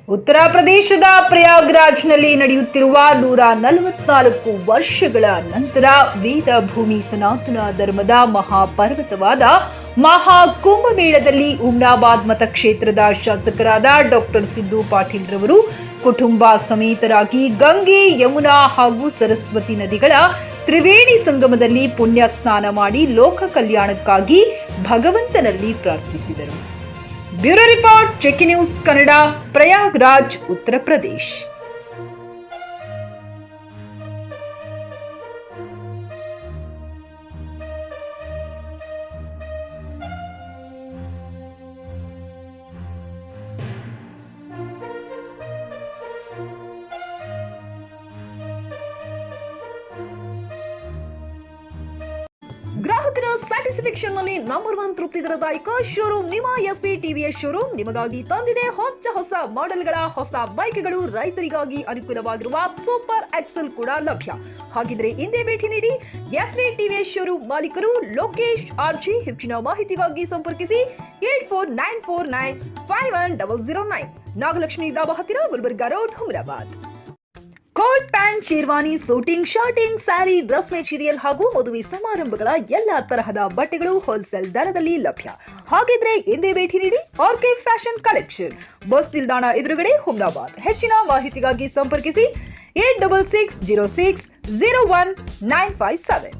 ಉತ್ತರ ಪ್ರದೇಶದ ಪ್ರಯಾಗ್ರಾಜ್ನಲ್ಲಿ ನಡೆಯುತ್ತಿರುವ 144 ವರ್ಷಗಳ ನಂತರ ವೇದ ಭೂಮಿ ಸನಾತನ ಧರ್ಮದ ಮಹಾಪರ್ವತವಾದ ಮಹಾಕುಂಭಮೇಳದಲ್ಲಿ ಹುಮ್ನಾಬಾದ್ ಮತಕ್ಷೇತ್ರದ ಶಾಸಕರಾದ ಡಾಕ್ಟರ್ ಸಿದ್ದು ಪಾಟೀಲ್ ರವರು ಕುಟುಂಬ ಸಮೇತರಾಗಿ ಗಂಗೆ, ಯಮುನಾ ಹಾಗೂ ಸರಸ್ವತಿ ನದಿಗಳ ತ್ರಿವೇಣಿ ಸಂಗಮದಲ್ಲಿ ಪುಣ್ಯ ಸ್ನಾನ ಮಾಡಿ ಲೋಕ ಕಲ್ಯಾಣಕ್ಕಾಗಿ ಭಗವಂತನಲ್ಲಿ ಪ್ರಾರ್ಥಿಸಿದರು. Bureau report, check news Kannada, Prayagraj, Uttar Pradesh. ಗ್ರಾಹಕರ ಸ್ಯಾಟಿಸ್ಫ್ಯಾಕ್ಷನ್ ನಲ್ಲಿ ನಂಬರ್ 1 ತೃಪ್ತಿ ದರದಾಯಕ ಶೋರೂಮ್ ನಿಮ್ಮ ಎಸ್ಪಿ ಟಿವಿಎಸ್ ಶೋರೂಮ್ ನಿಮಗಾಗಿ ತಂದಿದೆ ಹೊಸ ಮಾಡೆಲ್ಗಳ ಹೊಸ ಬೈಕ್ಗಳು. ರೈತರಿಗಾಗಿ ಅನುಕೂಲವಾಗಿರುವ ಸೂಪರ್ ಎಕ್ಸೆಲ್ ಕೂಡ ಲಭ್ಯ. ಹಾಗಿದ್ರೆ ಹಿಂದೆ ಭೇಟಿ ನೀಡಿ ಎಸ್ಪಿ ಟಿವಿಎಸ್ ಶೋರೂಮ್ ಮಾಲೀಕರು ಲೋಕೇಶ್ ಆರ್ಜಿ. ಹೆಚ್ಚಿನ ಮಾಹಿತಿಗಾಗಿ ಸಂಪರ್ಕಿಸಿ 8494951009, ನಾಗಲಕ್ಷ್ಮಿ ದಾಬಾ ಹತ್ತಿರ, Gulbarga road, Humnabad. Coat pant, sherwani, suiting, shirting, sari, dress material ಹಾಗೂ ಮದುವೆ ಸಮಾರಂಭಗಳ ಎಲ್ಲಾ ತರಹದ ಬಟ್ಟೆಗಳು ಹೋಲ್ಸೇಲ್ ದರದಲ್ಲಿ ಲಭ್ಯ. ಹಾಗಿದ್ರೆ ಎಂದೇ ಭೇಟಿ ನೀಡಿ ಆರ್ಕೆ ಫ್ಯಾಷನ್ ಕಲೆಕ್ಷನ್, ಬಸ್ ನಿಲ್ದಾಣ ಎದುರುಗಡೆ, ಹುಮ್ನಾಬಾದ್. ಹೆಚ್ಚಿನ ಮಾಹಿತಿಗಾಗಿ ಸಂಪರ್ಕಿಸಿ 8660601957.